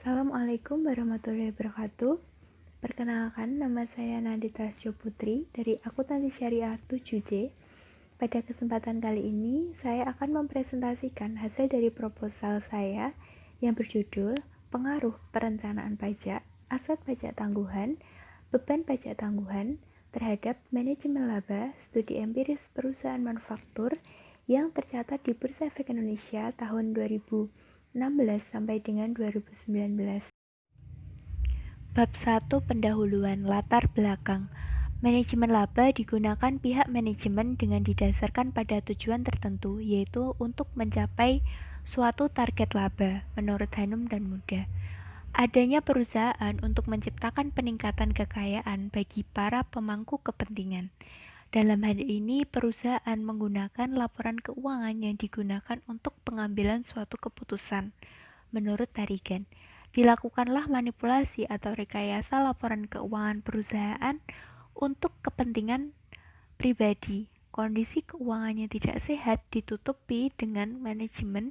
Assalamualaikum warahmatullahi wabarakatuh. Perkenalkan, nama saya Nadita Putri dari Akuntansi Syariah 7J. Pada kesempatan kali ini, saya akan mempresentasikan hasil dari proposal saya yang berjudul Pengaruh Perencanaan Pajak, Aset Pajak Tangguhan, Beban Pajak Tangguhan terhadap Manajemen Laba Studi Empiris Perusahaan Manufaktur yang tercatat di Bursa Efek Indonesia tahun 2016 sampai dengan 2019. Bab 1 Pendahuluan Latar Belakang. Manajemen laba digunakan pihak manajemen dengan didasarkan pada tujuan tertentu, yaitu untuk mencapai suatu target laba, menurut Hanum dan Muda. Adanya perusahaan untuk menciptakan peningkatan kekayaan bagi para pemangku kepentingan. Dalam hal ini, perusahaan menggunakan laporan keuangan yang digunakan untuk pengambilan suatu keputusan. Menurut Tarigan, dilakukanlah manipulasi atau rekayasa laporan keuangan perusahaan untuk kepentingan pribadi. Kondisi keuangannya tidak sehat ditutupi dengan manajemen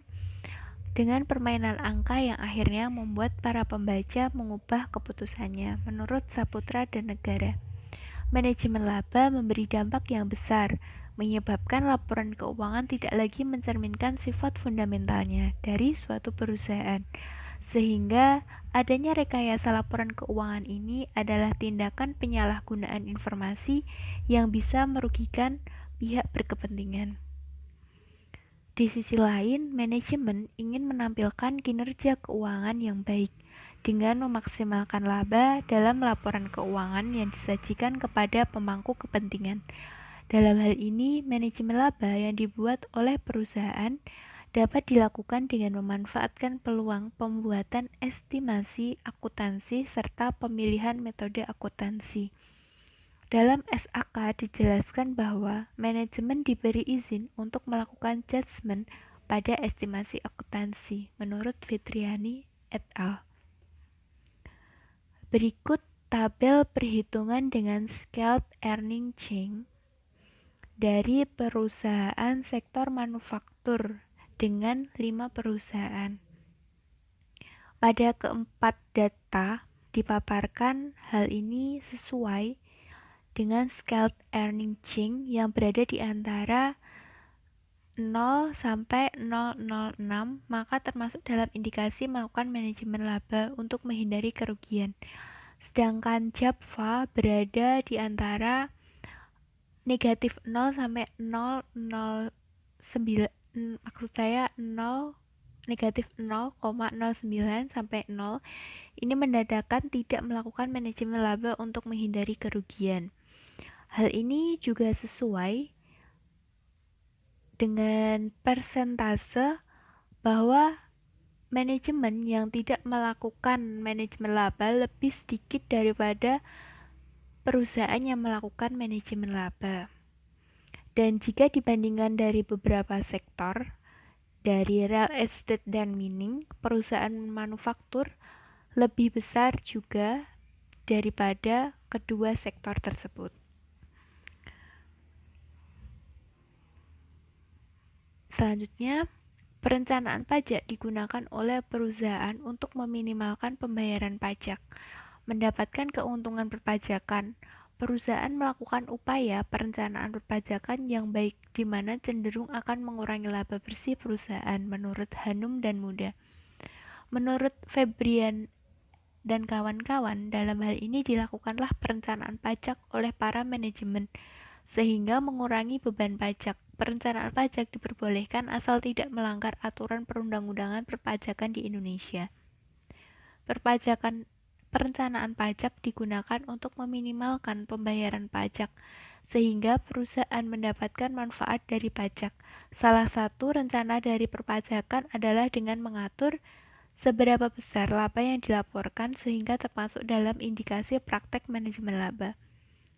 dengan permainan angka yang akhirnya membuat para pembaca mengubah keputusannya. Menurut Saputra dan Negara, manajemen laba memberi dampak yang besar, menyebabkan laporan keuangan tidak lagi mencerminkan sifat fundamentalnya dari suatu perusahaan, sehingga adanya rekayasa laporan keuangan ini adalah tindakan penyalahgunaan informasi yang bisa merugikan pihak berkepentingan. Di sisi lain, manajemen ingin menampilkan kinerja keuangan yang baik dengan memaksimalkan laba dalam laporan keuangan yang disajikan kepada pemangku kepentingan. Dalam hal ini, manajemen laba yang dibuat oleh perusahaan dapat dilakukan dengan memanfaatkan peluang pembuatan estimasi akuntansi serta pemilihan metode akuntansi. Dalam SAK dijelaskan bahwa manajemen diberi izin untuk melakukan judgement pada estimasi akuntansi, menurut Fitriani et al. Berikut tabel perhitungan dengan scaled earning change dari perusahaan sektor manufaktur dengan 5 perusahaan. Pada keempat data dipaparkan, hal ini sesuai dengan scaled earning change yang berada di antara 0 sampai 006, maka termasuk dalam indikasi melakukan manajemen laba untuk menghindari kerugian. Sedangkan Java berada di antara negatif 0 sampai 009, maksud saya 0 negatif 0,09 sampai 0. Ini menandakan tidak melakukan manajemen laba untuk menghindari kerugian. Hal ini juga sesuai dengan persentase bahwa manajemen yang tidak melakukan manajemen laba lebih sedikit daripada perusahaan yang melakukan manajemen laba. Dan jika dibandingkan dari beberapa sektor, dari real estate dan mining, perusahaan manufaktur lebih besar juga daripada kedua sektor tersebut. Selanjutnya, perencanaan pajak digunakan oleh perusahaan untuk meminimalkan pembayaran pajak, mendapatkan keuntungan perpajakan. Perusahaan melakukan upaya perencanaan perpajakan yang baik, di mana cenderung akan mengurangi laba bersih perusahaan, menurut Hanum dan Muda. Menurut Febrian dan kawan-kawan, dalam hal ini dilakukanlah perencanaan pajak oleh para manajemen, sehingga mengurangi beban pajak. Perencanaan pajak diperbolehkan asal tidak melanggar aturan perundang-undangan perpajakan di Indonesia. Perencanaan pajak digunakan untuk meminimalkan pembayaran pajak, sehingga perusahaan mendapatkan manfaat dari pajak. Salah satu rencana dari perpajakan adalah dengan mengatur seberapa besar laba yang dilaporkan sehingga termasuk dalam indikasi praktek manajemen laba,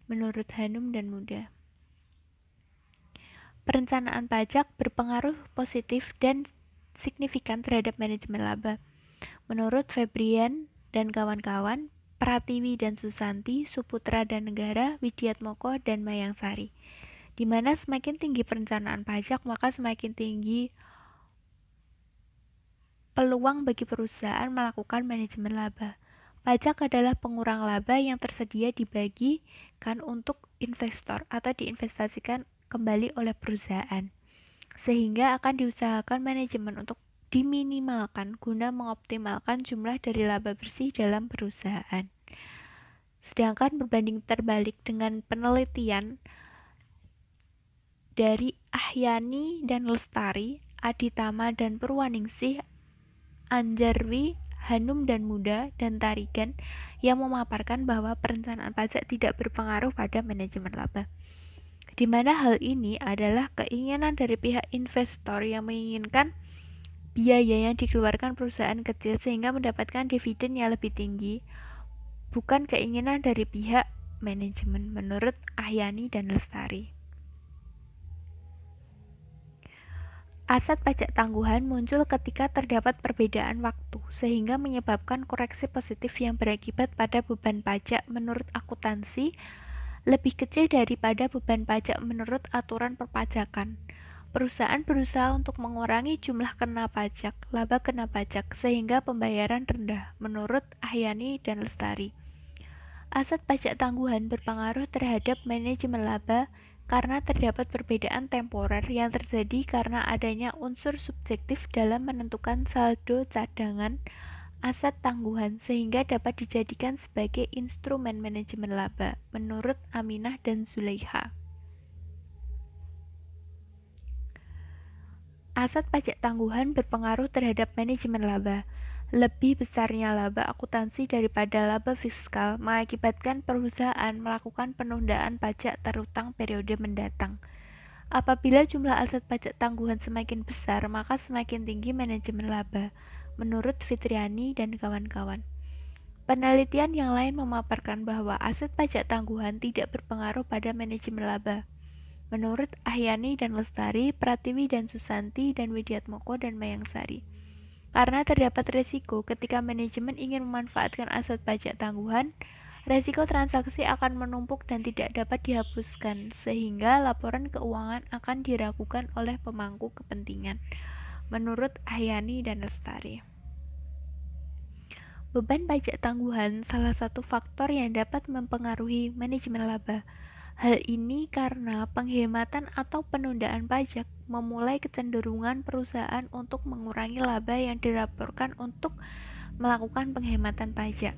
menurut Hanum dan Muda. Perencanaan pajak berpengaruh positif dan signifikan terhadap manajemen laba. Menurut Febrian dan kawan-kawan, Pratiwi dan Susanti, Suputra dan Negara, Widiatmoko dan Mayangsari, di mana semakin tinggi perencanaan pajak, maka semakin tinggi peluang bagi perusahaan melakukan manajemen laba. Pajak adalah pengurang laba yang tersedia dibagikan untuk investor atau diinvestasikan kembali oleh perusahaan, sehingga akan diusahakan manajemen untuk diminimalkan guna mengoptimalkan jumlah dari laba bersih dalam perusahaan. Sedangkan berbanding terbalik dengan penelitian dari Ahyani dan Lestari, Aditama dan Purwaningsih, Anjarwi, Hanum dan Muda, dan Tarigan yang memaparkan bahwa perencanaan pajak tidak berpengaruh pada manajemen laba. Di mana hal ini adalah keinginan dari pihak investor yang menginginkan biaya yang dikeluarkan perusahaan kecil sehingga mendapatkan dividen yang lebih tinggi, bukan keinginan dari pihak manajemen, menurut Ahyani dan Lestari. Aset pajak tangguhan muncul ketika terdapat perbedaan waktu, sehingga menyebabkan koreksi positif yang berakibat pada beban pajak menurut akuntansi lebih kecil daripada beban pajak menurut aturan perpajakan. Perusahaan berusaha untuk mengurangi jumlah kena pajak, laba kena pajak, sehingga pembayaran rendah, menurut Ahyani dan Lestari. Aset pajak tangguhan berpengaruh terhadap manajemen laba karena terdapat perbedaan temporer yang terjadi karena adanya unsur subjektif dalam menentukan saldo cadangan aset tangguhan sehingga dapat dijadikan sebagai instrumen manajemen laba, menurut Aminah dan Zulaiha. Aset pajak tangguhan berpengaruh terhadap manajemen laba. Lebih besarnya laba akuntansi daripada laba fiskal mengakibatkan perusahaan melakukan penundaan pajak terutang periode mendatang. Apabila jumlah aset pajak tangguhan semakin besar, maka semakin tinggi manajemen laba, menurut Fitriani dan kawan-kawan. Penelitian yang lain memaparkan bahwa aset pajak tangguhan tidak berpengaruh pada manajemen laba. Menurut Ahyani dan Lestari, Pratiwi dan Susanti, dan Widiatmoko dan Mayangsari. Karena terdapat resiko ketika manajemen ingin memanfaatkan aset pajak tangguhan, resiko transaksi akan menumpuk dan tidak dapat dihapuskan, sehingga laporan keuangan akan diragukan oleh pemangku kepentingan, menurut Ahyani dan Lestari. Beban pajak tangguhan salah satu faktor yang dapat mempengaruhi manajemen laba. Hal ini karena penghematan atau penundaan pajak memulai kecenderungan perusahaan untuk mengurangi laba yang dilaporkan untuk melakukan penghematan pajak,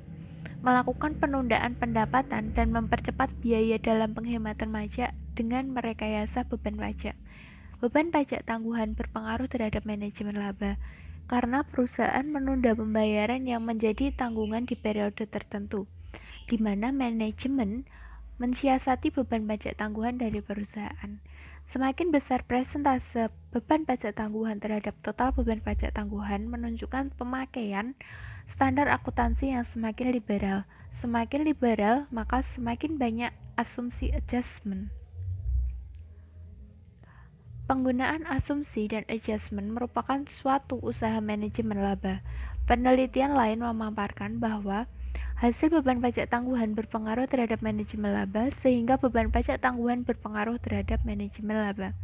melakukan penundaan pendapatan, dan mempercepat biaya dalam penghematan pajak dengan merekayasa beban pajak. Beban pajak tangguhan berpengaruh terhadap manajemen laba karena perusahaan menunda pembayaran yang menjadi tanggungan di periode tertentu, di mana manajemen mensiasati beban pajak tangguhan dari perusahaan. Semakin besar persentase beban pajak tangguhan terhadap total beban pajak tangguhan menunjukkan pemakaian standar akuntansi yang semakin liberal. Semakin liberal, maka semakin banyak asumsi adjustment. Penggunaan asumsi dan adjustment merupakan suatu usaha manajemen laba. Penelitian lain memaparkan bahwa hasil beban pajak tangguhan berpengaruh terhadap manajemen laba, sehingga beban pajak tangguhan berpengaruh terhadap manajemen laba,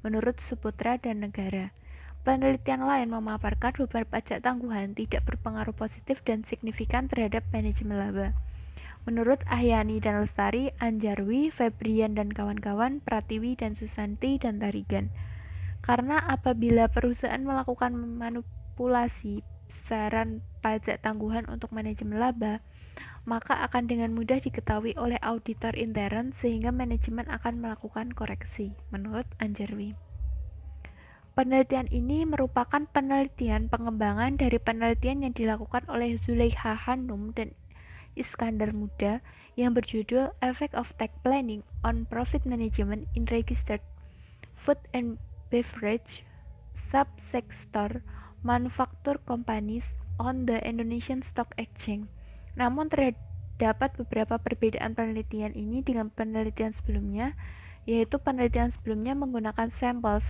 menurut Suputra dan Negara. Penelitian lain memaparkan beban pajak tangguhan tidak berpengaruh positif dan signifikan terhadap manajemen laba. Menurut Ahyani dan Lestari, Anjarwi, Febrian dan kawan-kawan, Pratiwi dan Susanti dan Tarigan. Karena apabila perusahaan melakukan manipulasi besaran pajak tangguhan untuk manajemen laba, maka akan dengan mudah diketahui oleh auditor intern sehingga manajemen akan melakukan koreksi, menurut Anjarwi. Penelitian ini merupakan penelitian pengembangan dari penelitian yang dilakukan oleh Zulaiha Hanum dan Iskandar Muda yang berjudul Effect of Tax Planning on Profit Management in Registered Food and Beverage Subsector Manufacture Companies on the Indonesian Stock Exchange. Namun terdapat beberapa perbedaan penelitian ini dengan penelitian sebelumnya, yaitu penelitian sebelumnya menggunakan sampel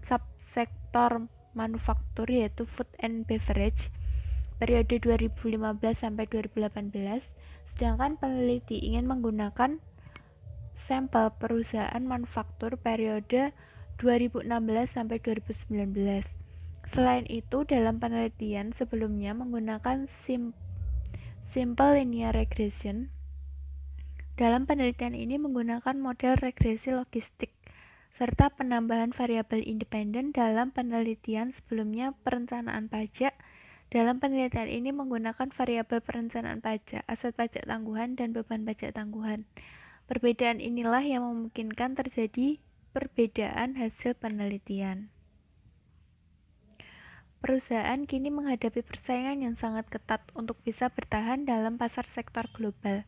subsektor manufaktur yaitu food and beverage periode 2015 sampai 2018, sedangkan peneliti ingin menggunakan sampel perusahaan manufaktur periode 2016 sampai 2019. Selain itu, dalam penelitian sebelumnya menggunakan simple linear regression. Dalam penelitian ini menggunakan model regresi logistik serta penambahan variabel independen. Dalam penelitian sebelumnya perencanaan pajak. Dalam penelitian ini menggunakan variabel perencanaan pajak, aset pajak tangguhan, dan beban pajak tangguhan. Perbedaan inilah yang memungkinkan terjadi perbedaan hasil penelitian. Perusahaan kini menghadapi persaingan yang sangat ketat untuk bisa bertahan dalam pasar sektor global.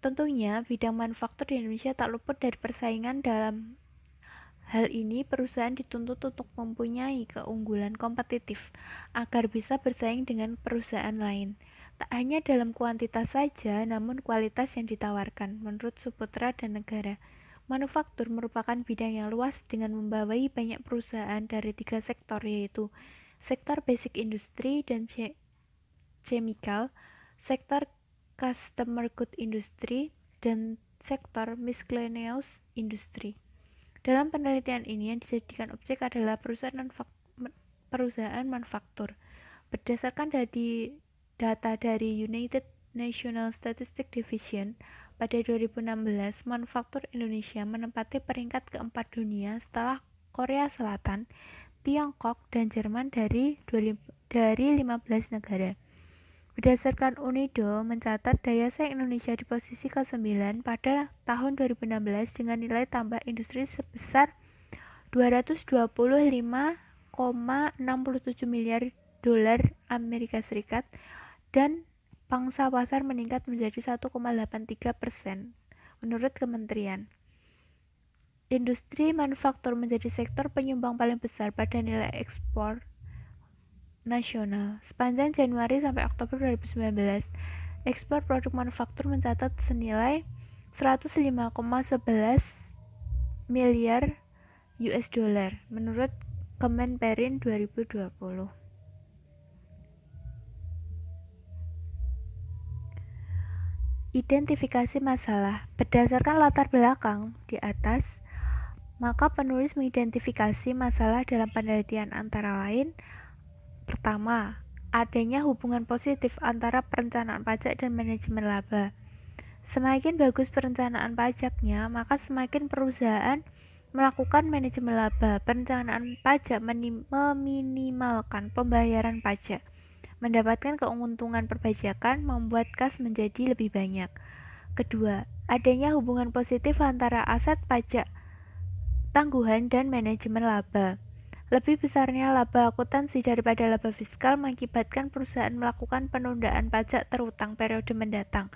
Tentunya, bidang manufaktur di Indonesia tak luput dari persaingan. Dalam hal ini, perusahaan dituntut untuk mempunyai keunggulan kompetitif agar bisa bersaing dengan perusahaan lain. Tak hanya dalam kuantitas saja, namun kualitas yang ditawarkan. Menurut Suputra dan Negara, manufaktur merupakan bidang yang luas dengan membawahi banyak perusahaan dari 3 sektor, yaitu sektor basic industry dan chemical, sektor customer good industry, dan sektor miscellaneous industry. Dalam penelitian ini yang dijadikan objek adalah perusahaan manufaktur. Berdasarkan data dari United National Statistics Division, pada 2016, manufaktur Indonesia menempati peringkat keempat dunia setelah Korea Selatan, Tiongkok, dan Jerman dari 15 negara. Berdasarkan UNIDO mencatat daya saing Indonesia di posisi ke-9 pada tahun 2016 dengan nilai tambah industri sebesar 225,67 miliar dolar Amerika Serikat dan pangsa pasar meningkat menjadi 1,83% menurut kementerian. Industri manufaktur menjadi sektor penyumbang paling besar pada nilai ekspor nasional. Sepanjang Januari sampai Oktober 2019, ekspor produk manufaktur mencatat senilai 105,11 miliar US dollar menurut Kemenperin 2020. Identifikasi masalah. Berdasarkan latar belakang di atas, maka penulis mengidentifikasi masalah dalam penelitian antara lain: pertama, adanya hubungan positif antara perencanaan pajak dan manajemen laba. Semakin bagus perencanaan pajaknya, maka semakin perusahaan melakukan manajemen laba. Perencanaan pajak meminimalkan pembayaran pajak. Mendapatkan keuntungan perpajakan membuat kas menjadi lebih banyak. Kedua, adanya hubungan positif antara aset pajak tangguhan dan manajemen laba. Lebih besarnya laba akuntansi daripada laba fiskal mengakibatkan perusahaan melakukan penundaan pajak terutang periode mendatang.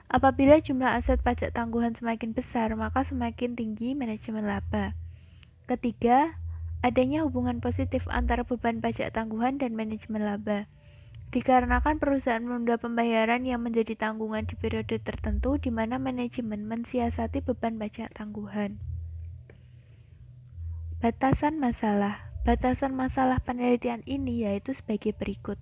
Apabila jumlah aset pajak tangguhan semakin besar, maka semakin tinggi manajemen laba. Ketiga, adanya hubungan positif antara beban pajak tangguhan dan manajemen laba. Dikarenakan perusahaan menunda pembayaran yang menjadi tanggungan di periode tertentu di mana manajemen mensiasati beban pajak tangguhan. Batasan masalah. Batasan masalah penelitian ini yaitu sebagai berikut.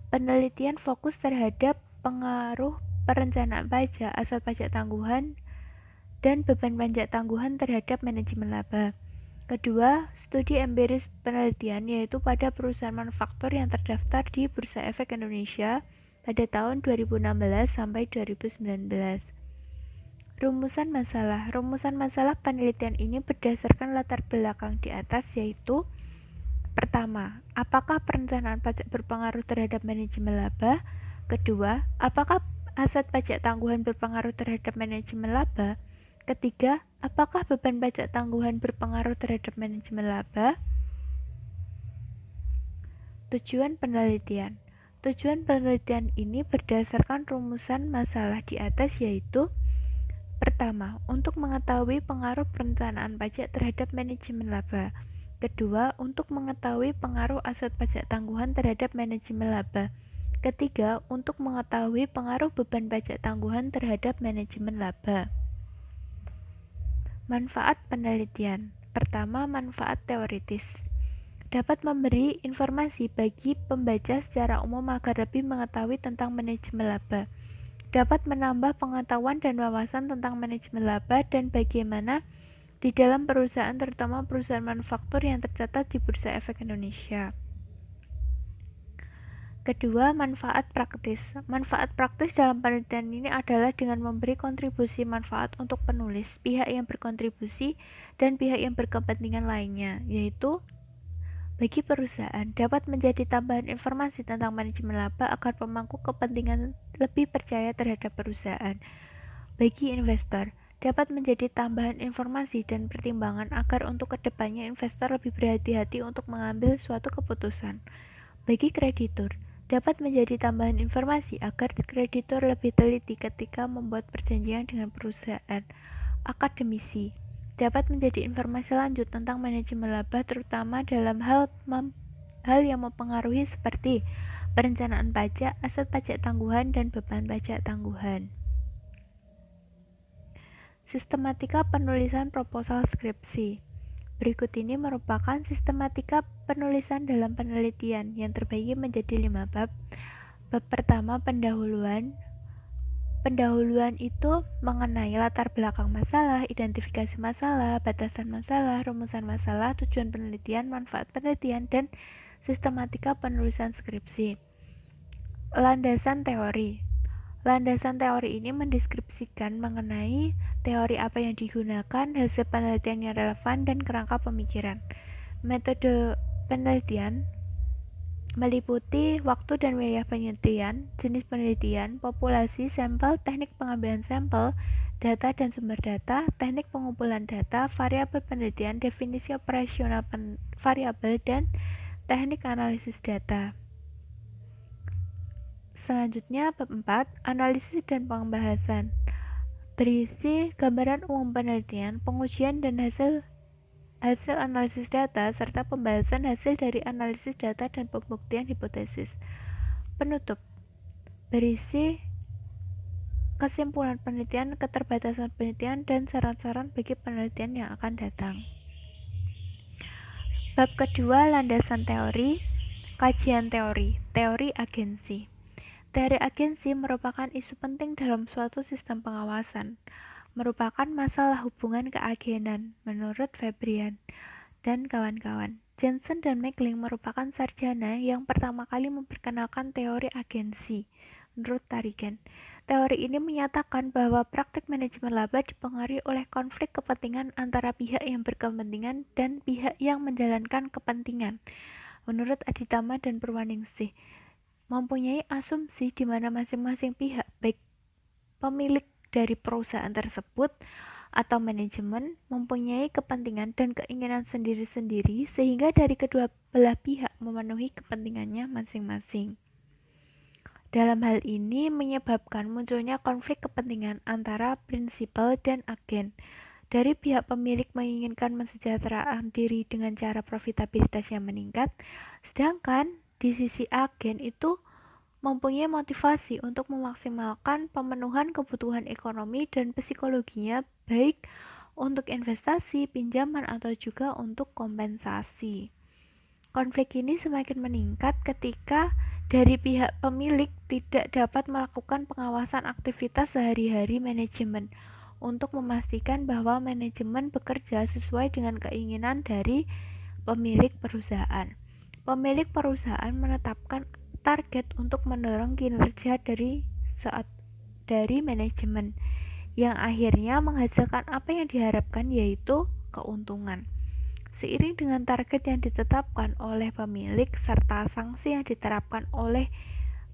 Penelitian fokus terhadap pengaruh perencanaan pajak, aset pajak tangguhan, dan beban pajak tangguhan terhadap manajemen laba. Kedua, studi empiris penelitian yaitu pada perusahaan manufaktur yang terdaftar di Bursa Efek Indonesia pada tahun 2016 sampai 2019. Rumusan masalah. Rumusan masalah penelitian ini berdasarkan latar belakang di atas, yaitu: pertama, apakah perencanaan pajak berpengaruh terhadap manajemen laba? Kedua, apakah aset pajak tangguhan berpengaruh terhadap manajemen laba? Ketiga, apakah beban pajak tangguhan berpengaruh terhadap manajemen laba? Tujuan penelitian. Tujuan penelitian ini berdasarkan rumusan masalah di atas, yaitu: pertama, untuk mengetahui pengaruh perencanaan pajak terhadap manajemen laba. Kedua, untuk mengetahui pengaruh aset pajak tangguhan terhadap manajemen laba. Ketiga, untuk mengetahui pengaruh beban pajak tangguhan terhadap manajemen laba. Manfaat penelitian. Pertama, manfaat teoritis. Dapat memberi informasi bagi pembaca secara umum agar lebih mengetahui tentang manajemen laba. Dapat menambah pengetahuan dan wawasan tentang manajemen laba dan bagaimana di dalam perusahaan, terutama perusahaan manufaktur yang tercatat di Bursa Efek Indonesia. Kedua, manfaat praktis. Manfaat praktis dalam penelitian ini adalah dengan memberi kontribusi manfaat untuk penulis, pihak yang berkontribusi, dan pihak yang berkepentingan lainnya, yaitu bagi perusahaan dapat menjadi tambahan informasi tentang manajemen laba agar pemangku kepentingan lebih percaya terhadap perusahaan. Bagi investor, dapat menjadi tambahan informasi dan pertimbangan agar untuk kedepannya investor lebih berhati-hati untuk mengambil suatu keputusan. Bagi kreditur, dapat menjadi tambahan informasi agar kreditur lebih teliti ketika membuat perjanjian dengan perusahaan. Akademisi, dapat menjadi informasi lanjut tentang manajemen laba terutama dalam hal yang mempengaruhi seperti perencanaan pajak, aset pajak tangguhan, dan beban pajak tangguhan. Sistematika penulisan proposal skripsi. Berikut ini merupakan sistematika penulisan dalam penelitian yang terbagi menjadi 5 bab. Bab pertama, pendahuluan. Pendahuluan itu mengenai latar belakang masalah, identifikasi masalah, batasan masalah, rumusan masalah, tujuan penelitian, manfaat penelitian, dan sistematika penulisan skripsi. Landasan teori. Landasan teori ini mendeskripsikan mengenai teori apa yang digunakan, hasil penelitian yang relevan, dan kerangka pemikiran. Metode penelitian meliputi waktu dan wilayah penelitian, jenis penelitian, populasi, sampel, teknik pengambilan sampel, data dan sumber data, teknik pengumpulan data, variabel penelitian, definisi operasional variabel, dan teknik analisis data. Selanjutnya, bab 4, analisis dan pembahasan. Berisi gambaran umum penelitian, pengujian dan hasil analisis data, serta pembahasan hasil dari analisis data dan pembuktian hipotesis. Penutup. Berisi kesimpulan penelitian, keterbatasan penelitian, dan saran-saran bagi penelitian yang akan datang. Bab kedua, landasan teori, kajian teori, teori agensi. Teori agensi merupakan isu penting dalam suatu sistem pengawasan, merupakan masalah hubungan keagenan, menurut Fabrian dan kawan-kawan. Jensen dan Meckling merupakan sarjana yang pertama kali memperkenalkan teori agensi, menurut Tarigan. Teori ini menyatakan bahwa praktik manajemen laba dipengaruhi oleh konflik kepentingan antara pihak yang berkepentingan dan pihak yang menjalankan kepentingan, menurut Aditama dan Purwaningsih. Mempunyai asumsi di mana masing-masing pihak, baik pemilik dari perusahaan tersebut atau manajemen, mempunyai kepentingan dan keinginan sendiri-sendiri sehingga dari kedua belah pihak memenuhi kepentingannya masing-masing. Dalam hal ini menyebabkan munculnya konflik kepentingan antara prinsipal dan agen. Dari pihak pemilik menginginkan mensejahterakan diri dengan cara profitabilitas yang meningkat, sedangkan di sisi agen itu mempunyai motivasi untuk memaksimalkan pemenuhan kebutuhan ekonomi dan psikologinya, baik untuk investasi, pinjaman, atau juga untuk kompensasi. Konflik ini semakin meningkat ketika dari pihak pemilik tidak dapat melakukan pengawasan aktivitas sehari-hari manajemen untuk memastikan bahwa manajemen bekerja sesuai dengan keinginan dari pemilik perusahaan. Pemilik perusahaan menetapkan target untuk mendorong kinerja dari manajemen yang akhirnya menghasilkan apa yang diharapkan, yaitu keuntungan. Seiring dengan target yang ditetapkan oleh pemilik serta sanksi yang diterapkan oleh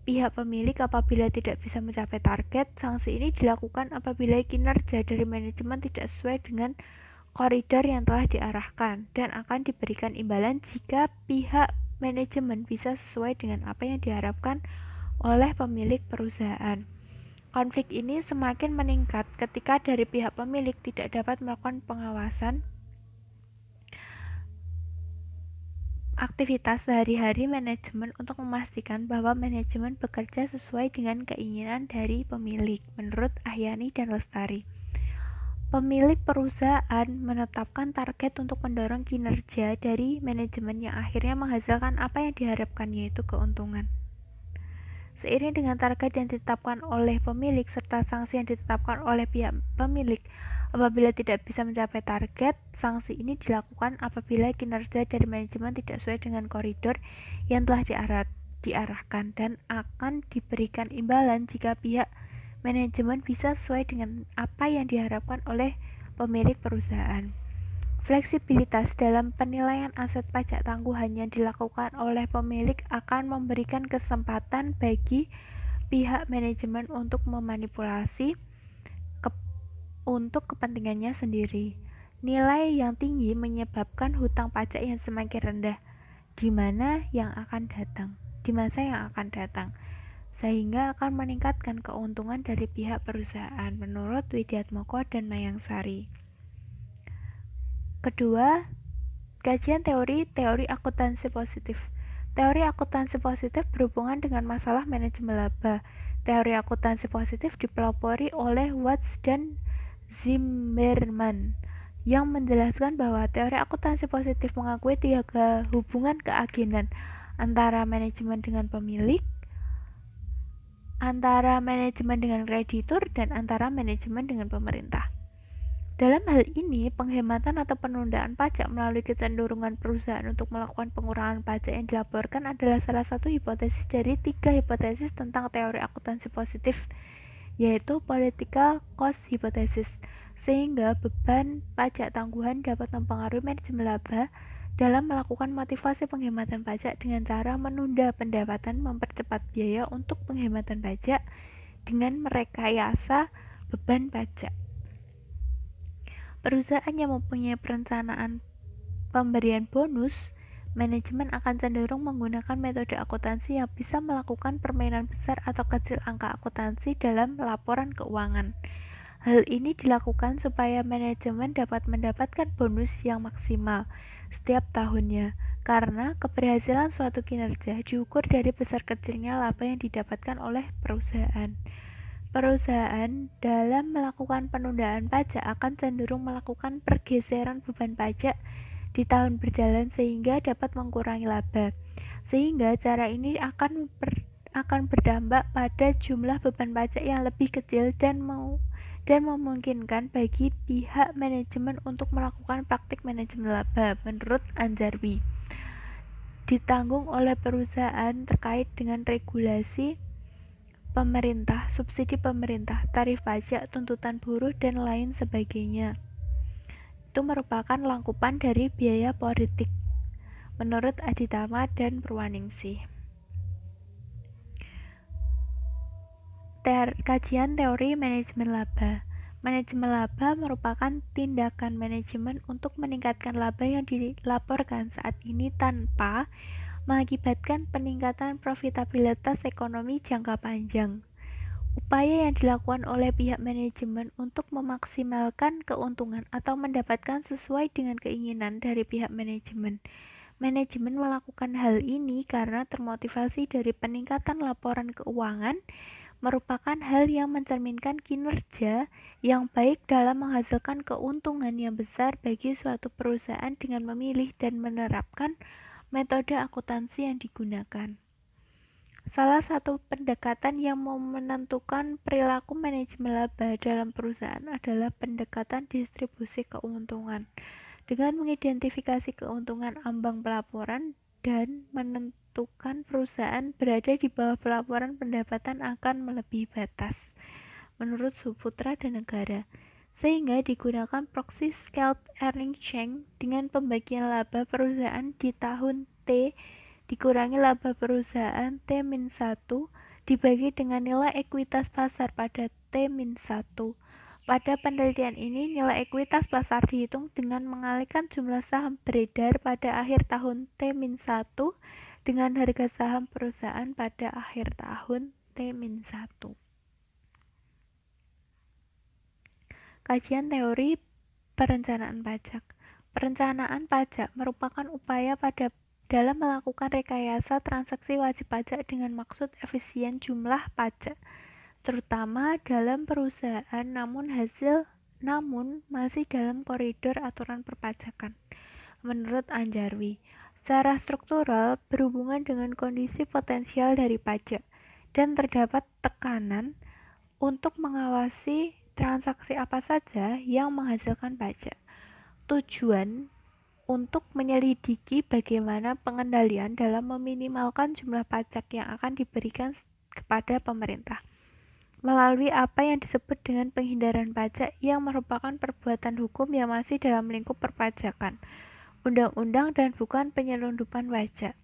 pihak pemilik apabila tidak bisa mencapai target, sanksi ini dilakukan apabila kinerja dari manajemen tidak sesuai dengan koridor yang telah diarahkan dan akan diberikan imbalan jika pihak manajemen bisa sesuai dengan apa yang diharapkan oleh pemilik perusahaan. Konflik ini semakin meningkat ketika dari pihak pemilik tidak dapat melakukan pengawasan aktivitas sehari-hari manajemen untuk memastikan bahwa manajemen bekerja sesuai dengan keinginan dari pemilik, menurut Ahyani dan Lestari. Pemilik perusahaan menetapkan target untuk mendorong kinerja dari manajemen yang akhirnya menghasilkan apa yang diharapkan, yaitu keuntungan. Seiring dengan target yang ditetapkan oleh pemilik serta sanksi yang ditetapkan oleh pihak pemilik, Apabila tidak bisa mencapai target, sanksi ini dilakukan apabila kinerja dari manajemen tidak sesuai dengan koridor yang telah diarahkan dan akan diberikan imbalan jika pihak manajemen bisa sesuai dengan apa yang diharapkan oleh pemilik perusahaan. Fleksibilitas dalam penilaian aset pajak tangguhan yang dilakukan oleh pemilik akan memberikan kesempatan bagi pihak manajemen untuk memanipulasi untuk kepentingannya sendiri. Nilai yang tinggi menyebabkan hutang pajak yang semakin rendah di masa yang akan datang, sehingga akan meningkatkan keuntungan dari pihak perusahaan, menurut Widiatmoko dan Mayangsari. Kedua, kajian teori akuntansi positif. Teori akuntansi positif berhubungan dengan masalah manajemen laba. Teori akuntansi positif dipelopori oleh Watts dan Zimmerman yang menjelaskan bahwa teori akuntansi positif mengakui tiga hubungan keagenan antara manajemen dengan pemilik, antara manajemen dengan kreditur, dan antara manajemen dengan pemerintah. Dalam hal ini, penghematan atau penundaan pajak melalui kecenderungan perusahaan untuk melakukan pengurangan pajak yang dilaporkan adalah salah satu hipotesis dari 3 hipotesis tentang teori akuntansi positif, yaitu political cost hypothesis, sehingga beban pajak tangguhan dapat mempengaruhi manajemen laba dalam melakukan motivasi penghematan pajak dengan cara menunda pendapatan, mempercepat biaya untuk penghematan pajak dengan merekayasa beban pajak. Perusahaan yang mempunyai perencanaan pemberian bonus, manajemen akan cenderung menggunakan metode akuntansi yang bisa melakukan permainan besar atau kecil angka akuntansi dalam laporan keuangan. Hal ini dilakukan supaya manajemen dapat mendapatkan bonus yang maksimal setiap tahunnya, karena keberhasilan suatu kinerja diukur dari besar kecilnya laba yang didapatkan oleh perusahaan. Perusahaan dalam melakukan penundaan pajak akan cenderung melakukan pergeseran beban pajak di tahun berjalan sehingga dapat mengurangi laba. Sehingga cara ini akan berdampak pada jumlah beban pajak yang lebih kecil dan memungkinkan bagi pihak manajemen untuk melakukan praktik manajemen laba, menurut Anjarwi. Ditanggung oleh perusahaan terkait dengan regulasi pemerintah, subsidi pemerintah, tarif pajak, tuntutan buruh, dan lain sebagainya. Itu merupakan langkupan dari biaya politik, menurut Aditama dan Purwaningsih. Kajian teori manajemen laba. Manajemen laba merupakan tindakan manajemen untuk meningkatkan laba yang dilaporkan saat ini tanpa mengakibatkan peningkatan profitabilitas ekonomi jangka panjang. Upaya yang dilakukan oleh pihak manajemen untuk memaksimalkan keuntungan atau mendapatkan sesuai dengan keinginan dari pihak manajemen. Manajemen melakukan hal ini karena termotivasi dari peningkatan laporan keuangan merupakan hal yang mencerminkan kinerja yang baik dalam menghasilkan keuntungan yang besar bagi suatu perusahaan dengan memilih dan menerapkan metode akuntansi yang digunakan. Salah satu pendekatan yang menentukan perilaku manajemen laba dalam perusahaan adalah pendekatan distribusi keuntungan, dengan mengidentifikasi keuntungan ambang pelaporan dan menentukan perusahaan berada di bawah pelaporan pendapatan akan melebihi batas, menurut Suputra dan Negara. Sehingga digunakan proxy scaled earning change dengan pembagian laba perusahaan di tahun T dikurangi laba perusahaan T-1 dibagi dengan nilai ekuitas pasar pada T-1. Pada penelitian ini, nilai ekuitas pasar dihitung dengan mengalihkan jumlah saham beredar pada akhir tahun T-1 dengan harga saham perusahaan pada akhir tahun T-1. Kajian teori perencanaan pajak. Perencanaan pajak merupakan upaya dalam melakukan rekayasa transaksi wajib pajak dengan maksud efisien jumlah pajak, terutama dalam perusahaan namun masih dalam koridor aturan perpajakan, menurut Anjarwi. Secara struktural berhubungan dengan kondisi potensial dari pajak dan terdapat tekanan untuk mengawasi transaksi apa saja yang menghasilkan pajak. Tujuan untuk menyelidiki bagaimana pengendalian dalam meminimalkan jumlah pajak yang akan diberikan kepada pemerintah melalui apa yang disebut dengan penghindaran pajak yang merupakan perbuatan hukum yang masih dalam lingkup perpajakan, undang-undang dan bukan penyelundupan pajak.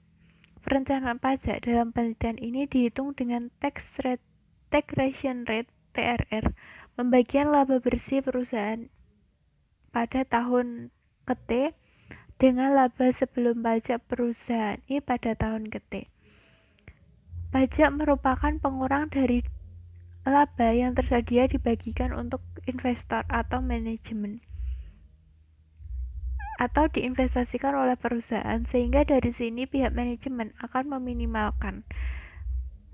Perencanaan pajak dalam penelitian ini dihitung dengan taxation rate (TRR), pembagian laba bersih perusahaan pada tahun ke-T dengan laba sebelum pajak perusahaan I pada tahun ke-T. Pajak merupakan pengurang dari laba yang tersedia dibagikan untuk investor atau manajemen atau diinvestasikan oleh perusahaan, sehingga dari sini pihak manajemen akan meminimalkan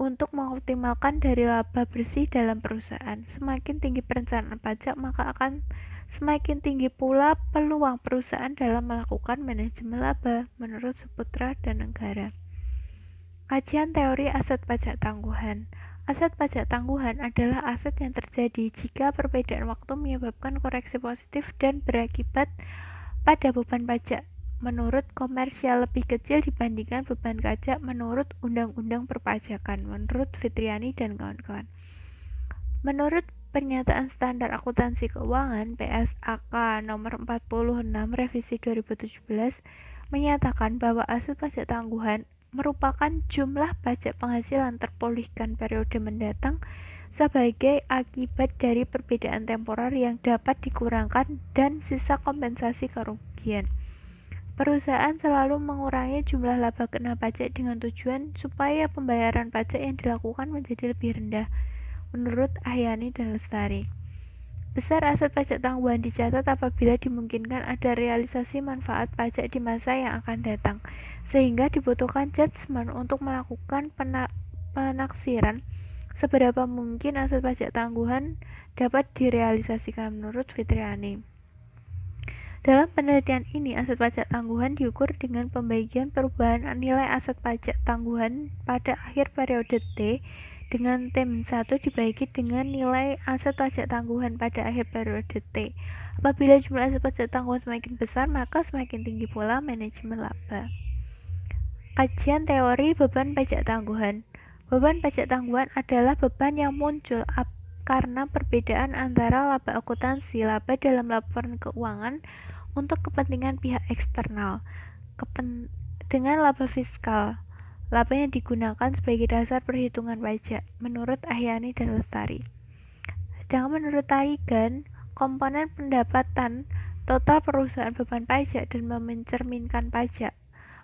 untuk mengoptimalkan dari laba bersih dalam perusahaan. Semakin tinggi perencanaan pajak, maka akan semakin tinggi pula peluang perusahaan dalam melakukan manajemen laba, menurut Saputra dan Negara. Kajian teori aset pajak tangguhan. Aset pajak tangguhan adalah aset yang terjadi jika perbedaan waktu menyebabkan koreksi positif dan berakibat pada beban pajak menurut komersial lebih kecil dibandingkan beban pajak menurut Undang-Undang Perpajakan, menurut Fitriani dan kawan-kawan. Menurut Pernyataan Standar Akuntansi Keuangan (PSAK) Nomor 46 Revisi 2017 menyatakan bahwa aset pajak tangguhan merupakan jumlah pajak penghasilan terpulihkan periode mendatang sebagai akibat dari perbedaan temporer yang dapat dikurangkan dan sisa kompensasi kerugian. Perusahaan selalu mengurangi jumlah laba kena pajak dengan tujuan supaya pembayaran pajak yang dilakukan menjadi lebih rendah, menurut Ahyani dan Lestari. Besar aset pajak tangguhan dicatat apabila dimungkinkan ada realisasi manfaat pajak di masa yang akan datang, sehingga dibutuhkan judgement untuk melakukan penaksiran seberapa mungkin aset pajak tangguhan dapat direalisasikan, menurut Fitriani. Dalam penelitian ini, aset pajak tangguhan diukur dengan pembagian perubahan nilai aset pajak tangguhan pada akhir periode T dengan T-1 dibagi dengan nilai aset pajak tangguhan pada akhir periode T. Apabila jumlah aset pajak tangguhan semakin besar, maka semakin tinggi pula manajemen laba. Kajian teori beban pajak tangguhan. Beban pajak tangguhan adalah beban yang muncul karena perbedaan antara laba akuntansi, laba dalam laporan keuangan untuk kepentingan pihak eksternal, dengan laba fiskal, laba yang digunakan sebagai dasar perhitungan pajak, menurut Ahyani dan Lestari. Sedangkan menurut Tarigan, komponen pendapatan total perusahaan beban pajak dan mencerminkan pajak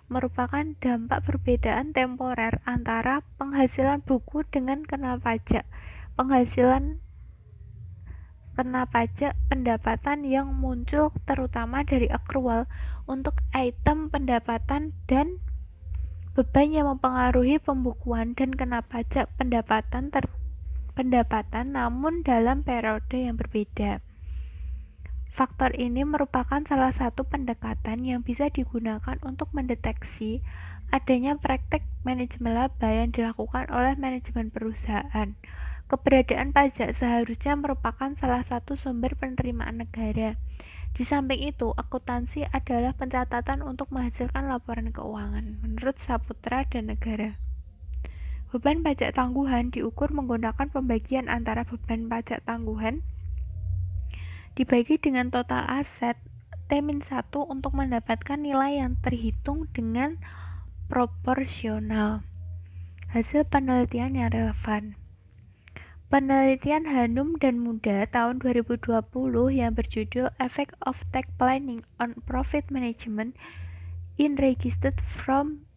merupakan dampak perbedaan temporer antara penghasilan buku dengan kena pajak, penghasilan kena pajak pendapatan yang muncul terutama dari akrual untuk item pendapatan dan beban yang mempengaruhi pembukuan dan kena pajak pendapatan namun dalam periode yang berbeda. Faktor ini merupakan salah satu pendekatan yang bisa digunakan untuk mendeteksi adanya praktek manajemen laba yang dilakukan oleh manajemen perusahaan. Keberadaan pajak seharusnya merupakan salah satu sumber penerimaan negara. Di samping itu, akuntansi adalah pencatatan untuk menghasilkan laporan keuangan, menurut Saputra dan Negara. Beban pajak tangguhan diukur menggunakan pembagian antara beban pajak tangguhan dibagi dengan total aset T-1 untuk mendapatkan nilai yang terhitung dengan proporsional. Hasil penelitian yang relevan. Penelitian Hanum dan Muda tahun 2020 yang berjudul Effect of Tax Planning on Profit Management in Registered from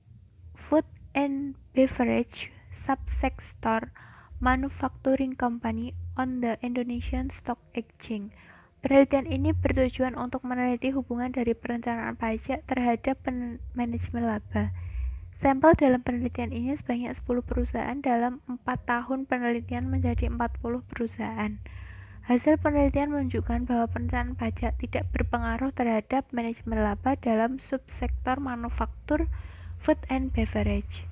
Food and Beverage Subsector Manufacturing Company on the Indonesian Stock Exchange. Penelitian ini bertujuan untuk meneliti hubungan dari perencanaan pajak terhadap manajemen laba. Sampel dalam penelitian ini sebanyak 10 perusahaan dalam 4 tahun penelitian menjadi 40 perusahaan. Hasil penelitian menunjukkan bahwa perencanaan pajak tidak berpengaruh terhadap manajemen laba dalam subsektor manufaktur, food and beverage.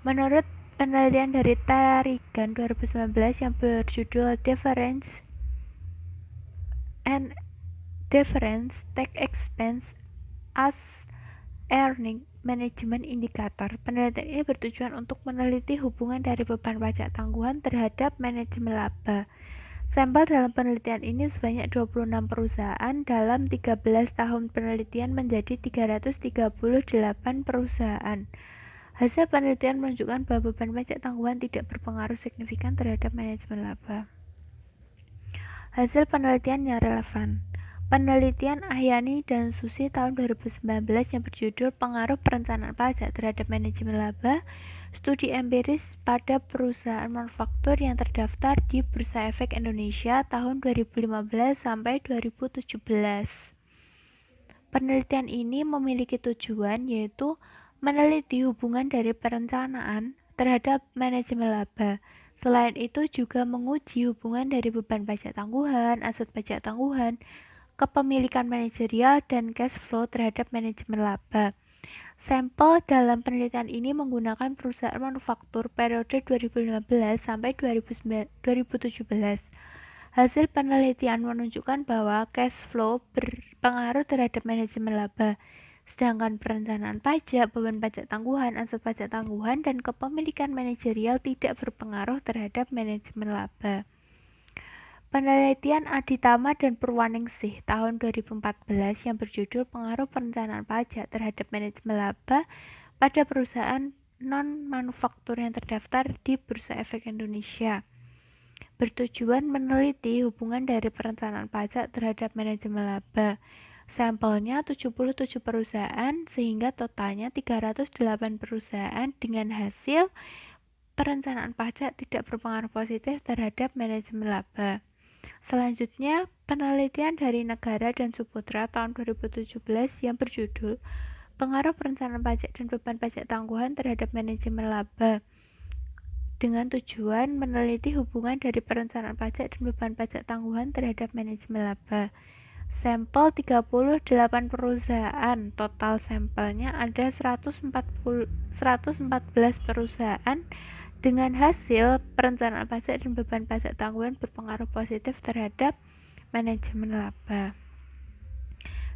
Menurut penelitian dari Tarigan 2019 yang berjudul Difference and difference tax expense as earning management indicator. Penelitian ini bertujuan untuk meneliti hubungan dari beban pajak tangguhan terhadap manajemen laba. Sampel dalam penelitian ini sebanyak 26 perusahaan dalam 13 tahun penelitian menjadi 338 perusahaan. Hasil penelitian menunjukkan bahwa beban pajak tangguhan tidak berpengaruh signifikan terhadap manajemen laba. Hasil penelitian yang relevan. Penelitian Ahyani dan Susi tahun 2019 yang berjudul Pengaruh Perencanaan Pajak Terhadap Manajemen Laba, studi empiris pada perusahaan manufaktur yang terdaftar di Bursa Efek Indonesia tahun 2015 sampai 2017. Penelitian ini memiliki tujuan yaitu meneliti hubungan dari perencanaan terhadap manajemen laba. Selain itu juga menguji hubungan dari beban pajak tangguhan, aset pajak tangguhan, kepemilikan manajerial, dan cash flow terhadap manajemen laba. Sampel dalam penelitian ini menggunakan perusahaan manufaktur periode 2015 sampai 2017. Hasil penelitian menunjukkan bahwa cash flow berpengaruh terhadap manajemen laba, sedangkan perencanaan pajak, beban pajak tangguhan, aset pajak tangguhan, dan kepemilikan manajerial tidak berpengaruh terhadap manajemen laba. Penelitian Aditama dan Purwaningsih tahun 2014 yang berjudul Pengaruh Perencanaan Pajak Terhadap Manajemen Laba pada Perusahaan Non-Manufaktur yang terdaftar di Bursa Efek Indonesia bertujuan meneliti hubungan dari perencanaan pajak terhadap manajemen laba. Sampelnya 77 perusahaan sehingga totalnya 308 perusahaan dengan hasil perencanaan pajak tidak berpengaruh positif terhadap manajemen laba. Selanjutnya, penelitian dari Negara dan Suputra tahun 2017 yang berjudul Pengaruh Perencanaan Pajak dan Beban Pajak Tangguhan Terhadap Manajemen Laba dengan tujuan meneliti hubungan dari perencanaan pajak dan beban pajak tangguhan terhadap manajemen laba. Sampel 38 perusahaan, total sampelnya ada 114 perusahaan dengan hasil perencanaan pajak dan beban pajak tangguhan berpengaruh positif terhadap manajemen laba.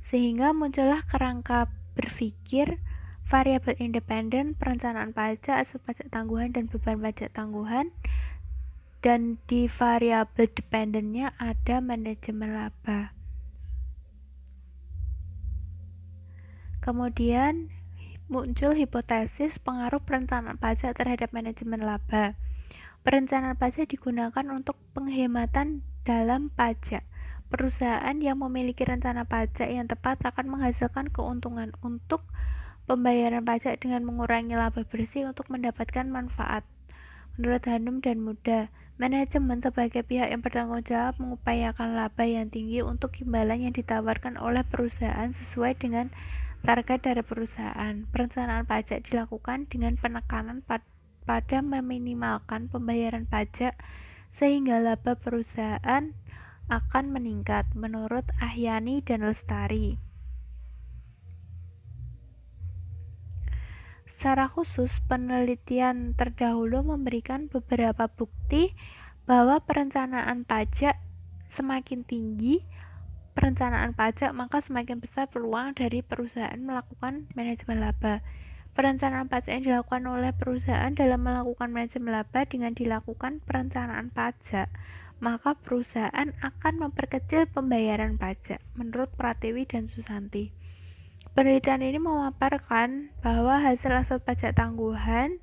Sehingga muncullah kerangka berpikir variabel independen, perencanaan pajak, aset pajak tangguhan, dan beban pajak tangguhan, dan di variabel dependennya ada manajemen laba. Kemudian muncul hipotesis pengaruh perencanaan pajak terhadap manajemen laba. Perencanaan pajak digunakan untuk penghematan dalam pajak. Perusahaan yang memiliki rencana pajak yang tepat akan menghasilkan keuntungan untuk pembayaran pajak dengan mengurangi laba bersih untuk mendapatkan manfaat. Menurut Hanum dan Muda, manajemen sebagai pihak yang bertanggung jawab mengupayakan laba yang tinggi untuk imbalan yang ditawarkan oleh perusahaan sesuai dengan target dari perusahaan. Perencanaan pajak dilakukan dengan penekanan pada meminimalkan pembayaran pajak sehingga laba perusahaan akan meningkat, menurut Ahyani dan Lestari. Secara khusus, penelitian terdahulu memberikan beberapa bukti bahwa perencanaan pajak semakin tinggi perencanaan pajak, maka semakin besar peluang dari perusahaan melakukan manajemen laba. Perencanaan pajak yang dilakukan oleh perusahaan dalam melakukan manajemen laba dengan dilakukan perencanaan pajak, maka perusahaan akan memperkecil pembayaran pajak, menurut Pratiwi dan Susanti. Penelitian ini memaparkan bahwa hasil aset pajak tangguhan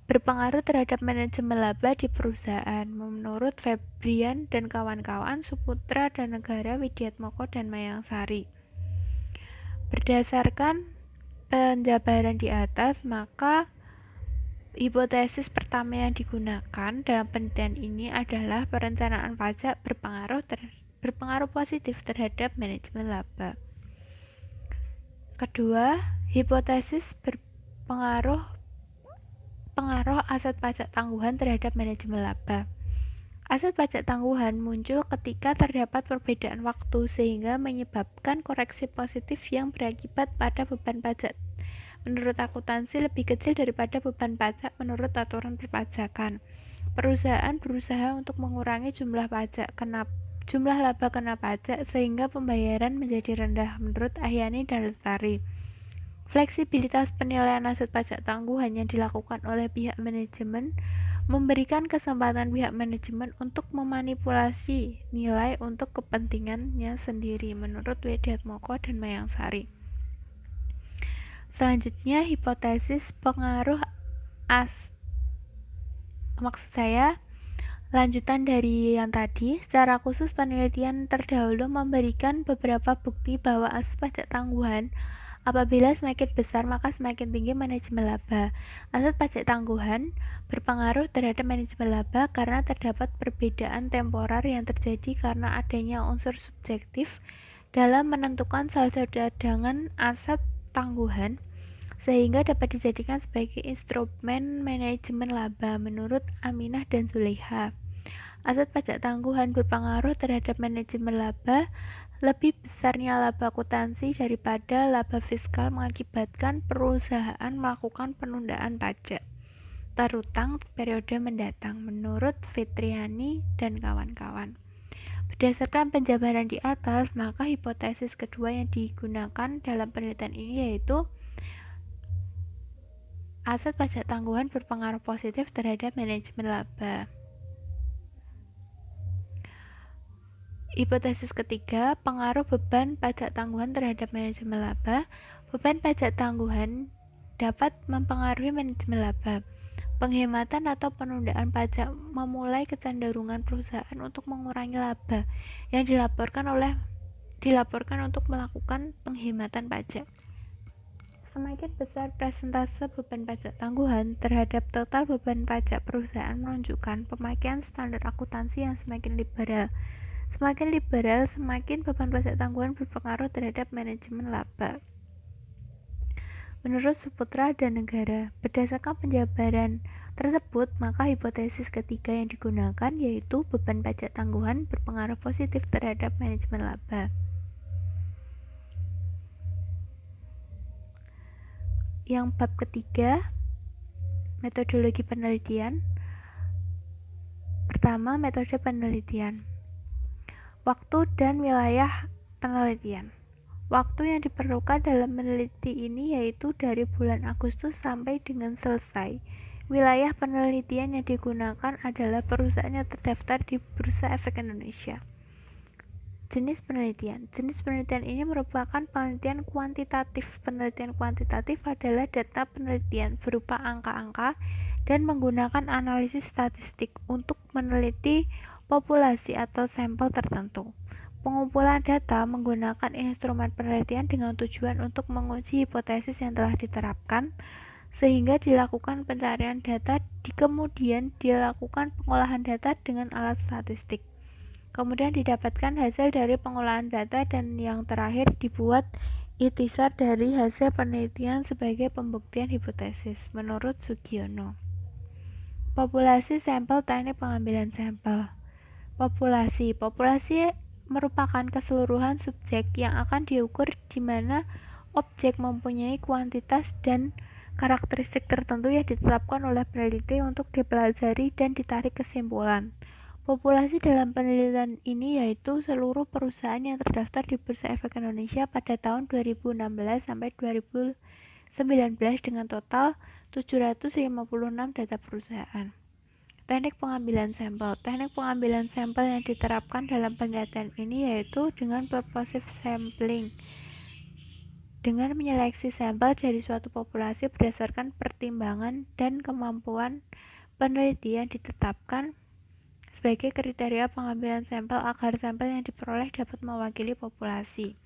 berpengaruh terhadap manajemen laba di perusahaan. Menurut Febrian dan kawan-kawan, Suputra dan Negara, Widiatmoko dan Mayangsari. Berdasarkan penjabaran di atas, maka hipotesis pertama yang digunakan dalam penelitian ini adalah perencanaan pajak berpengaruh positif terhadap manajemen laba. Kedua, hipotesis pengaruh aset pajak tangguhan terhadap manajemen laba. Aset pajak tangguhan muncul ketika terdapat perbedaan waktu sehingga menyebabkan koreksi positif yang berakibat pada beban pajak menurut akuntansi lebih kecil daripada beban pajak menurut aturan perpajakan. Perusahaan berusaha untuk mengurangi jumlah pajak jumlah laba kena pajak sehingga pembayaran menjadi rendah menurut Ahyani dan Lestari. Fleksibilitas penilaian aset pajak tangguh hanya dilakukan oleh pihak manajemen, memberikan kesempatan pihak manajemen untuk memanipulasi nilai untuk kepentingannya sendiri menurut Widiatmoko dan Mayangsari. Selanjutnya, hipotesis pengaruh lanjutan dari yang tadi. Secara khusus, penelitian terdahulu memberikan beberapa bukti bahwa aset pajak tangguhan apabila semakin besar maka semakin tinggi manajemen laba. Aset pajak tangguhan berpengaruh terhadap manajemen laba karena terdapat perbedaan temporer yang terjadi karena adanya unsur subjektif dalam menentukan saldo cadangan aset tangguhan, sehingga dapat dijadikan sebagai instrumen manajemen laba menurut Aminah dan Zulaiha. Aset pajak tangguhan berpengaruh terhadap manajemen laba. Lebih besarnya laba akuntansi daripada laba fiskal mengakibatkan perusahaan melakukan penundaan pajak terutang periode mendatang menurut Fitriani dan kawan-kawan. Berdasarkan penjabaran di atas, maka hipotesis kedua yang digunakan dalam penelitian ini yaitu aset pajak tangguhan berpengaruh positif terhadap manajemen laba. Hipotesis ketiga, pengaruh beban pajak tangguhan terhadap manajemen laba. Beban pajak tangguhan dapat mempengaruhi manajemen laba. Penghematan atau penundaan pajak memulai kecenderungan perusahaan untuk mengurangi laba yang dilaporkan untuk melakukan penghematan pajak. Semakin besar persentase beban pajak tangguhan terhadap total beban pajak perusahaan menunjukkan pemakaian standar akuntansi yang semakin liberal. Semakin liberal, semakin beban pajak tangguhan berpengaruh terhadap manajemen laba. Menurut Suputra dan Negara, berdasarkan penjabaran tersebut, maka hipotesis ketiga yang digunakan yaitu beban pajak tangguhan berpengaruh positif terhadap manajemen laba. Yang bab ketiga, metodologi penelitian. Pertama, metode penelitian. Waktu dan wilayah penelitian. Waktu yang diperlukan dalam meneliti ini yaitu dari bulan Agustus sampai dengan selesai. Wilayah penelitian yang digunakan adalah perusahaan yang terdaftar di Bursa Efek Indonesia. Jenis penelitian. Jenis penelitian ini merupakan penelitian kuantitatif. Penelitian kuantitatif adalah data penelitian berupa angka-angka dan menggunakan analisis statistik untuk meneliti populasi atau sampel tertentu. Pengumpulan data menggunakan instrumen penelitian dengan tujuan untuk menguji hipotesis yang telah diterapkan, sehingga dilakukan pencarian data, kemudian dilakukan pengolahan data dengan alat statistik. Kemudian didapatkan hasil dari pengolahan data dan yang terakhir dibuat ikhtisar dari hasil penelitian sebagai pembuktian hipotesis menurut Sugiono. Populasi sampel, teknik pengambilan sampel. Populasi merupakan keseluruhan subjek yang akan diukur di mana objek mempunyai kuantitas dan karakteristik tertentu yang ditetapkan oleh peneliti untuk dipelajari dan ditarik kesimpulan. Populasi dalam penelitian ini yaitu seluruh perusahaan yang terdaftar di Bursa Efek Indonesia pada tahun 2016 sampai 2019 dengan total 756 data perusahaan. Teknik pengambilan sampel. Teknik pengambilan sampel yang diterapkan dalam penelitian ini yaitu dengan purposive sampling. Dengan menyeleksi sampel dari suatu populasi berdasarkan pertimbangan dan kemampuan peneliti yang ditetapkan sebagai kriteria pengambilan sampel agar sampel yang diperoleh dapat mewakili populasi.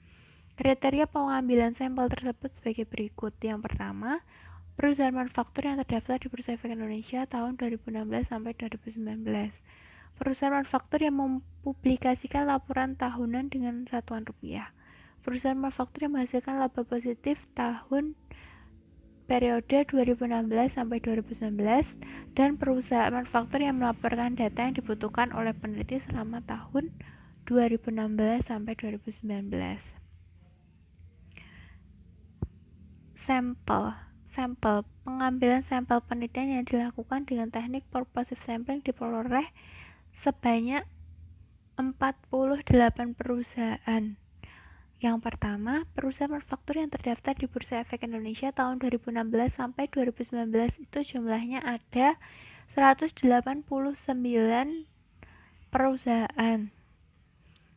Kriteria pengambilan sampel tersebut sebagai berikut. Yang pertama, perusahaan manufaktur yang terdaftar di Bursa Efek Indonesia tahun 2016 sampai 2019. Perusahaan manufaktur yang mempublikasikan laporan tahunan dengan satuan rupiah. Perusahaan manufaktur yang menghasilkan laba positif tahun periode 2016 sampai 2019 dan perusahaan manufaktur yang melaporkan data yang dibutuhkan oleh peneliti selama tahun 2016 sampai 2019. Sampel. Pengambilan sampel penelitian yang dilakukan dengan teknik purposive sampling diperoleh sebanyak 48 perusahaan. Yang pertama, perusahaan manufaktur yang terdaftar di Bursa Efek Indonesia tahun 2016 sampai 2019 itu jumlahnya ada 189 perusahaan.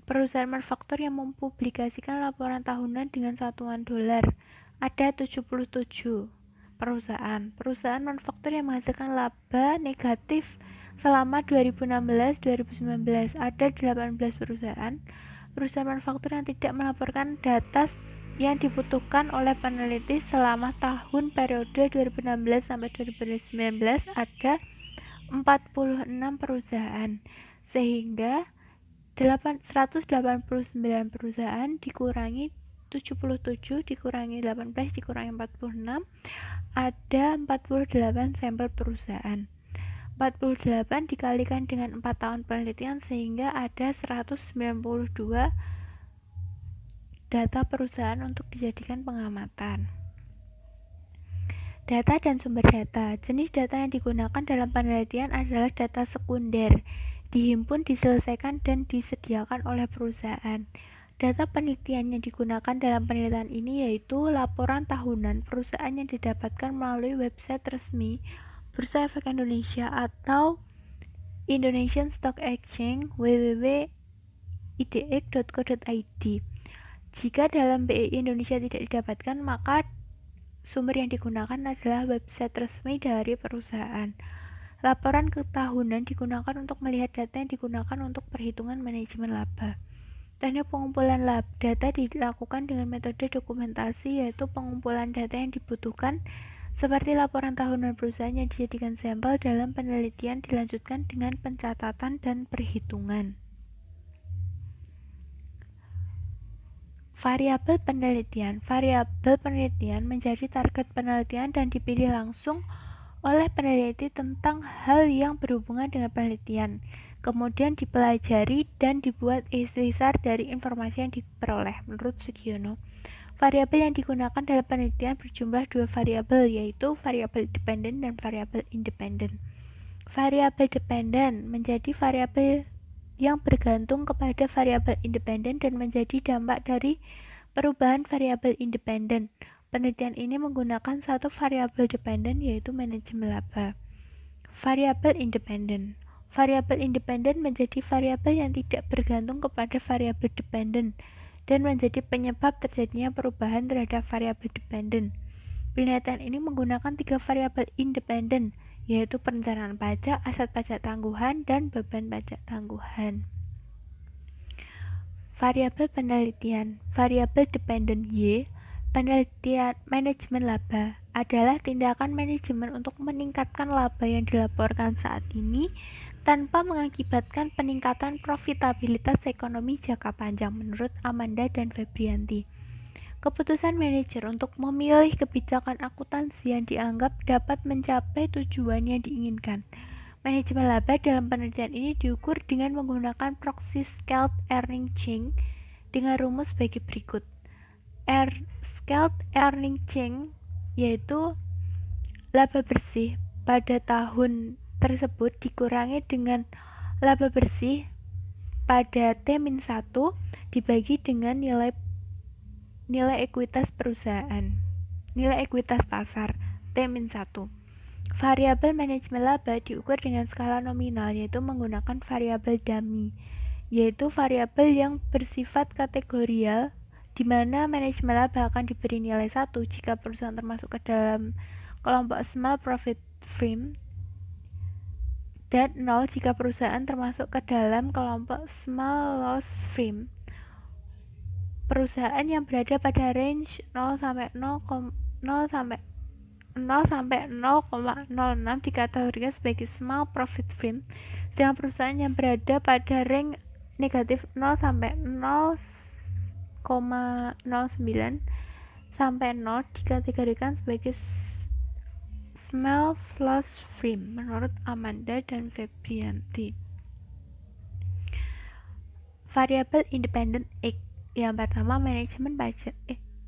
Perusahaan manufaktur yang mempublikasikan laporan tahunan dengan satuan dolar ada 77 perusahaan. Perusahaan manufaktur yang menghasilkan laba negatif selama 2016-2019 ada 18 perusahaan. Perusahaan manufaktur yang tidak melaporkan data yang dibutuhkan oleh peneliti selama tahun periode 2016 sampai 2019 ada 46 perusahaan, sehingga 189 perusahaan dikurangi 77 dikurangi 18 dikurangi 46 ada 48 sampel perusahaan. 48 dikalikan dengan 4 tahun penelitian sehingga ada 192 data perusahaan untuk dijadikan pengamatan. Data dan sumber data. Jenis data yang digunakan dalam penelitian adalah data sekunder, dihimpun, diselesaikan, dan disediakan oleh perusahaan. Data penelitian yang digunakan dalam penelitian ini yaitu laporan tahunan perusahaan yang didapatkan melalui website resmi Bursa Efek Indonesia atau Indonesian Stock Exchange www.idx.co.id. Jika dalam BI Indonesia tidak didapatkan, maka sumber yang digunakan adalah website resmi dari perusahaan. Laporan ketahunan digunakan untuk melihat data yang digunakan untuk perhitungan manajemen laba. Teknik pengumpulan data dilakukan dengan metode dokumentasi, yaitu pengumpulan data yang dibutuhkan seperti laporan tahunan perusahaan yang dijadikan sampel dalam penelitian dilanjutkan dengan pencatatan dan perhitungan. Variabel penelitian. Variabel penelitian menjadi target penelitian dan dipilih langsung oleh peneliti tentang hal yang berhubungan dengan penelitian. Kemudian dipelajari dan dibuat istisar dari informasi yang diperoleh. Menurut Sugiono, variabel yang digunakan dalam penelitian berjumlah 2 variabel, yaitu variabel dependen dan variabel independen. Variabel dependen menjadi variabel yang bergantung kepada variabel independen dan menjadi dampak dari perubahan variabel independen. Penelitian ini menggunakan satu variabel dependen, yaitu manajemen laba. Variabel independen. Variabel independen menjadi variabel yang tidak bergantung kepada variabel dependen dan menjadi penyebab terjadinya perubahan terhadap variabel dependen. Penelitian ini menggunakan 3 variabel independen, yaitu perencanaan pajak, aset pajak tangguhan, dan beban pajak tangguhan. Variabel penelitian. Variabel dependen Y. Penelitian manajemen laba adalah tindakan manajemen untuk meningkatkan laba yang dilaporkan saat ini tanpa mengakibatkan peningkatan profitabilitas ekonomi jangka panjang, menurut Amanda dan Febrianti. Keputusan manajer untuk memilih kebijakan akuntansi yang dianggap dapat mencapai tujuan yang diinginkan. Manajemen laba dalam penelitian ini diukur dengan menggunakan proxy scaled earning change dengan rumus sebagai berikut. Scaled earning change yaitu laba bersih pada tahun tersebut dikurangi dengan laba bersih pada T-1 dibagi dengan nilai ekuitas perusahaan, nilai ekuitas pasar T-1. Variabel manajemen laba diukur dengan skala nominal, yaitu menggunakan variabel dummy, yaitu variabel yang bersifat kategorial di mana manajemen laba akan diberi nilai 1 jika perusahaan termasuk ke dalam kelompok small profit firm dan 0 jika perusahaan termasuk ke dalam kelompok small loss firm. Perusahaan yang berada pada range 0 sampai 0,06 dikategorikan sebagai small profit firm, sedangkan perusahaan yang berada pada range negatif 0 sampai 0,09 sampai 0 dikategorikan sebagai small loss firm, menurut Amanda dan Febrianti. Variabel independen X. Yang pertama, manajemen pajak,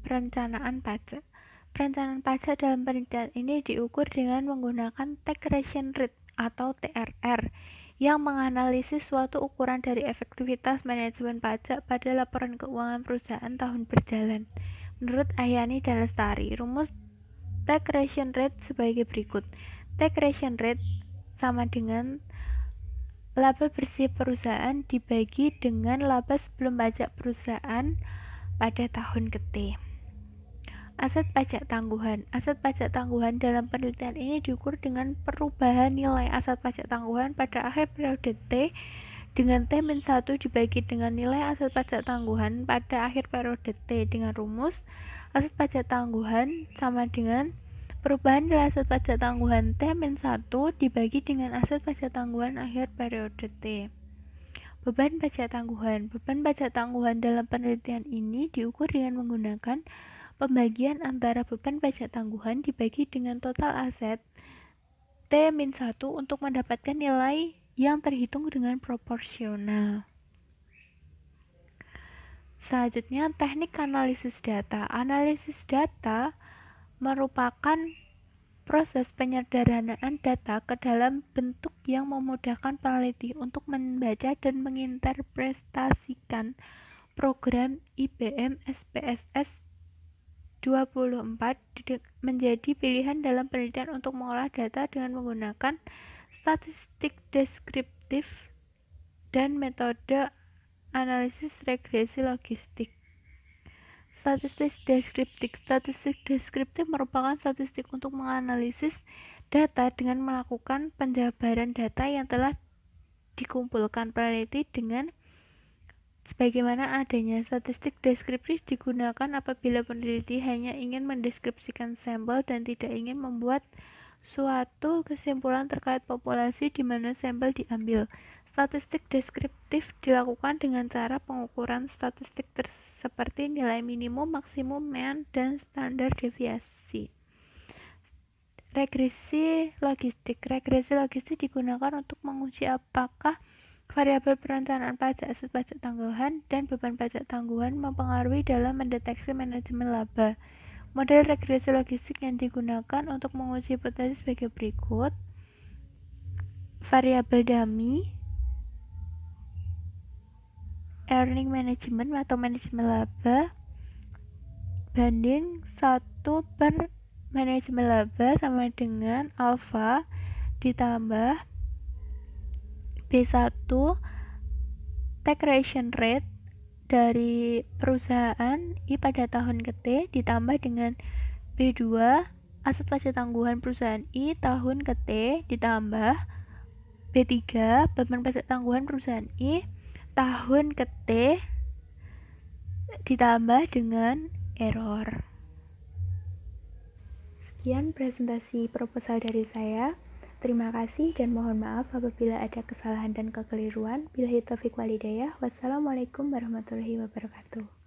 perencanaan pajak. Perencanaan pajak dalam penelitian ini diukur dengan menggunakan taxation rate atau TRR, yang menganalisis suatu ukuran dari efektivitas manajemen pajak pada laporan keuangan perusahaan tahun berjalan. Menurut Ahyani dan Lestari, rumus taxation rate sebagai berikut. Taxation rate sama dengan laba bersih perusahaan dibagi dengan laba sebelum pajak perusahaan pada tahun ke-T. Aset pajak tangguhan. Aset pajak tangguhan dalam penelitian ini diukur dengan perubahan nilai aset pajak tangguhan pada akhir periode T dengan T-1 dibagi dengan nilai aset pajak tangguhan pada akhir periode T dengan rumus aset pajak tangguhan sama dengan perubahan nilai aset pajak tangguhan T-1 dibagi dengan aset pajak tangguhan akhir periode T. Beban pajak tangguhan. Beban pajak tangguhan dalam penelitian ini diukur dengan menggunakan pembagian antara beban pajak tangguhan dibagi dengan total aset T-1 untuk mendapatkan nilai yang terhitung dengan proporsional. Selanjutnya, teknik analisis data. Analisis data merupakan proses penyederhanaan data ke dalam bentuk yang memudahkan peneliti untuk membaca dan menginterpretasikan program IBM SPSS 24 menjadi pilihan dalam penelitian untuk mengolah data dengan menggunakan statistik deskriptif dan metode analisis regresi logistik. Statistik deskriptif merupakan statistik untuk menganalisis data dengan melakukan penjabaran data yang telah dikumpulkan peneliti dengan sebagaimana adanya. Statistik deskriptif digunakan apabila peneliti hanya ingin mendeskripsikan sampel dan tidak ingin membuat suatu kesimpulan terkait populasi di mana sampel diambil. Statistik deskriptif dilakukan dengan cara pengukuran statistik seperti nilai minimum, maksimum, mean, dan standar deviasi. Regresi logistik. Regresi logistik digunakan untuk menguji apakah variabel perencanaan pajak, aset pajak tangguhan, dan beban pajak tangguhan mempengaruhi dalam mendeteksi manajemen laba. Model regresi logistik yang digunakan untuk menguji hipotesis sebagai berikut. Variabel dummy, earning management atau manajemen laba, banding 1 per manajemen laba sama dengan alpha ditambah B1 taxation rate dari perusahaan I pada tahun ke-T ditambah dengan B2 aset pajak tangguhan perusahaan I tahun ke-T ditambah B3 beban pajak tangguhan perusahaan I tahun ke-T ditambah dengan error. Sekian presentasi proposal dari saya. Terima kasih dan mohon maaf apabila ada kesalahan dan kekeliruan. Billahi taufiq wal hidayah. Wassalamualaikum warahmatullahi wabarakatuh.